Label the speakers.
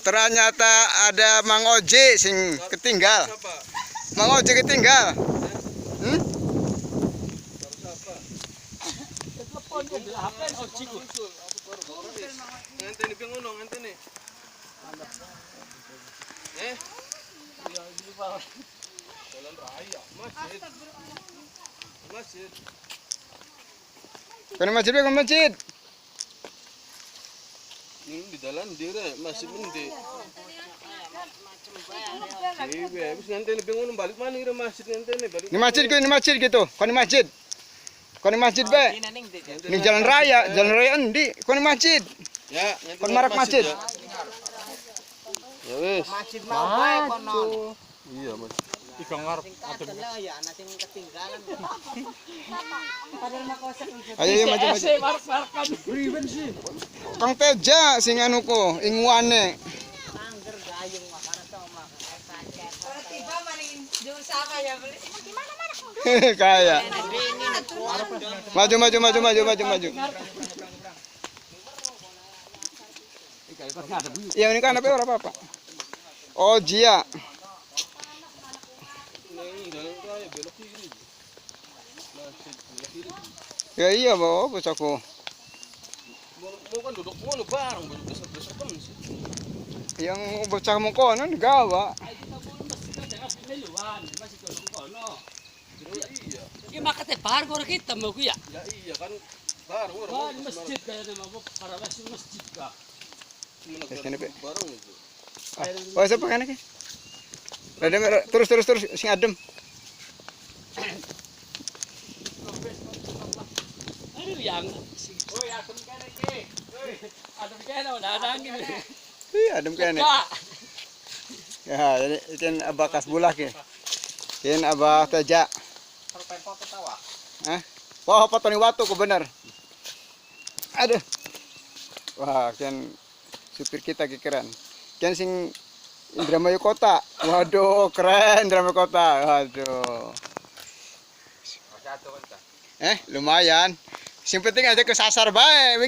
Speaker 1: Ternyata ada Mang Oji sing ketinggal. Mang Oji ketinggal. Kena masjid, ke masjid.
Speaker 2: Ini di dalam dia masih mending. Iya, habis nanti lebih ngono balik mana ira masjid nanti nih balik.
Speaker 1: Di masjid gitu. Kau di masjid. Kau di masjid be. Ini jalan raya endi? Kau di masjid.
Speaker 2: Ya,
Speaker 1: Kau marak masjid.
Speaker 2: Ya wis.
Speaker 3: Masjid mau bae kono.
Speaker 2: Iya, Mas.
Speaker 4: Ikang ngarep
Speaker 3: Adem ya ana sing ketinggalan.
Speaker 1: Ayo maju. Kang Teja sing anu ko ingwane.
Speaker 3: Angger gayung makane to mak.
Speaker 5: Kalau tiba maling jauh sama ya beli. Gimana mana?
Speaker 1: Kayak.
Speaker 3: Dingin
Speaker 1: Maju. Iya ini kan apa apa? Oh Jia.
Speaker 2: Belok kiri. Masjid belok kiri.
Speaker 1: Ya iya bawa bos aku.
Speaker 2: Mau kan duduk ngono bareng besar-besar kan sih.
Speaker 1: Yang bocah mo kono gawa.
Speaker 2: Iya.
Speaker 6: Iya makanya bar kok kita mau ya.
Speaker 2: Ya iya kan bareng
Speaker 6: Wah di masjid kayaknya mau para masjid kah.
Speaker 2: Bareng itu.
Speaker 1: Oh siapa kan ke? Terus sing adem.
Speaker 6: Aduh yang oh ya adem kene ki. Adem kene udah angin.
Speaker 1: Iya adem kene. Ya ini ikan abah kasbulak ya. Ikan abah Teja.
Speaker 3: Perpempo ketawa.
Speaker 1: Wah apa Tony Watu kok bener. Aduh. Wah kan supir kita keren. Kan sing Indramayu Kota. Waduh, keren Indramayu Kota. Waduh. Lumayan. Sing penting aja kesasar bae.